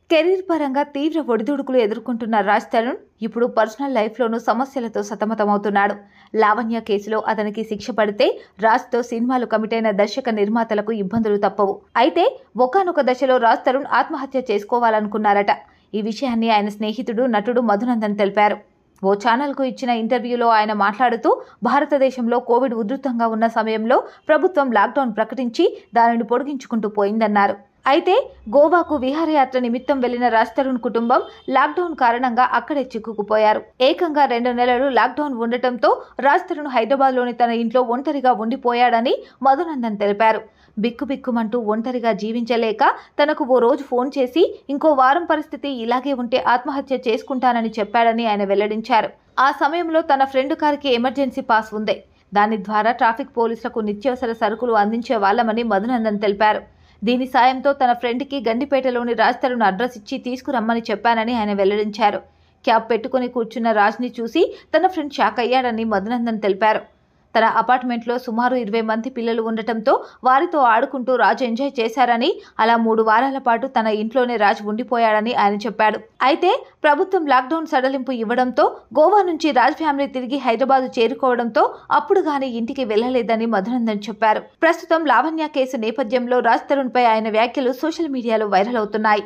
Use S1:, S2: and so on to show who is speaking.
S1: Career పరంగా తీవ్ర ఒడిదుడుకులు ఎదుర్కొంటున్న రాజ్ తరుణ్ ఇప్పుడు పర్సనల్ లైఫ్లోనూ సమస్యలతో సతమతమవుతున్నాడు. లావణ్య కేసులో అతనికి శిక్ష పడితే రాజ్తో సినిమాలు కమిట్ అయిన దర్శక నిర్మాతలకు ఇబ్బందులు తప్పవు. అయితే ఒకానొక దశలో రాజ్ తరుణ్ ఆత్మహత్య చేసుకోవాలనుకున్నారట. ఈ విషయాన్ని ఆయన స్నేహితుడు నటుడు మధునందన్ తెలిపారు. ఓ ఛానల్కు ఇచ్చిన ఇంటర్వ్యూలో ఆయన మాట్లాడుతూ, భారతదేశంలో కోవిడ్ ఉధృతంగా ఉన్న సమయంలో ప్రభుత్వం లాక్డౌన్ ప్రకటించి దానిని పొడిగించుకుంటూ పోయిందన్నారు. అయితే గోవాకు విహారయాత్ర నిమిత్తం వెళ్లిన రాజ్ తరుణ్ కుటుంబం లాక్డౌన్ కారణంగా అక్కడే చిక్కుకుపోయారు. ఏకంగా 2 నెలలు లాక్డౌన్ ఉండటంతో రాజ్ తరుణ్ హైదరాబాద్లోని తన ఇంట్లో ఒంటరిగా ఉండిపోయాడని మధునందన్ తెలిపారు. బిక్కుబిక్కుమంటూ ఒంటరిగా జీవించలేక తనకు ఓ రోజు ఫోన్ చేసి ఇంకో వారం పరిస్థితి ఇలాగే ఉంటే ఆత్మహత్య చేసుకుంటానని చెప్పాడని ఆయన వెల్లడించారు. ఆ సమయంలో తన ఫ్రెండ్ కారుకి ఎమర్జెన్సీ పాస్ ఉంది. దాని ద్వారా ట్రాఫిక్ పోలీసులకు నిత్యావసర సరుకులు అందించే వాళ్ళమని మధునందన్ తెలిపారు. దీని సాయంతో తన ఫ్రెండ్కి గండిపేటలోని రాజ్ తరుణ్ అడ్రస్ ఇచ్చి తీసుకురమ్మని చెప్పానని ఆయన వెల్లడించారు. క్యాబ్ పెట్టుకుని కూర్చున్న రాజ్ని చూసి తన ఫ్రెండ్ షాక్ అయ్యాడని మధునందన్ తెలిపారు. తన అపార్ట్మెంట్లో సుమారు 20 మంది పిల్లలు ఉండటంతో వారితో ఆడుకుంటూ రాజ్ ఎంజాయ్ చేశారని, అలా 3 వారాల పాటు తన ఇంట్లోనే రాజ్ ఉండిపోయాడని ఆయన చెప్పాడు. అయితే ప్రభుత్వం లాక్డౌన్ సడలింపు ఇవ్వడంతో గోవా నుంచి రాజ్ ఫ్యామిలీ తిరిగి హైదరాబాద్ చేరుకోవడంతో అప్పుడు గానీ ఇంటికి వెళ్లలేదని మధునందన్ చెప్పారు. ప్రస్తుతం లావణ్య కేసు నేపథ్యంలో రాజ్ తరుణ్పై ఆయన వ్యాఖ్యలు సోషల్ మీడియాలో వైరల్ అవుతున్నాయి.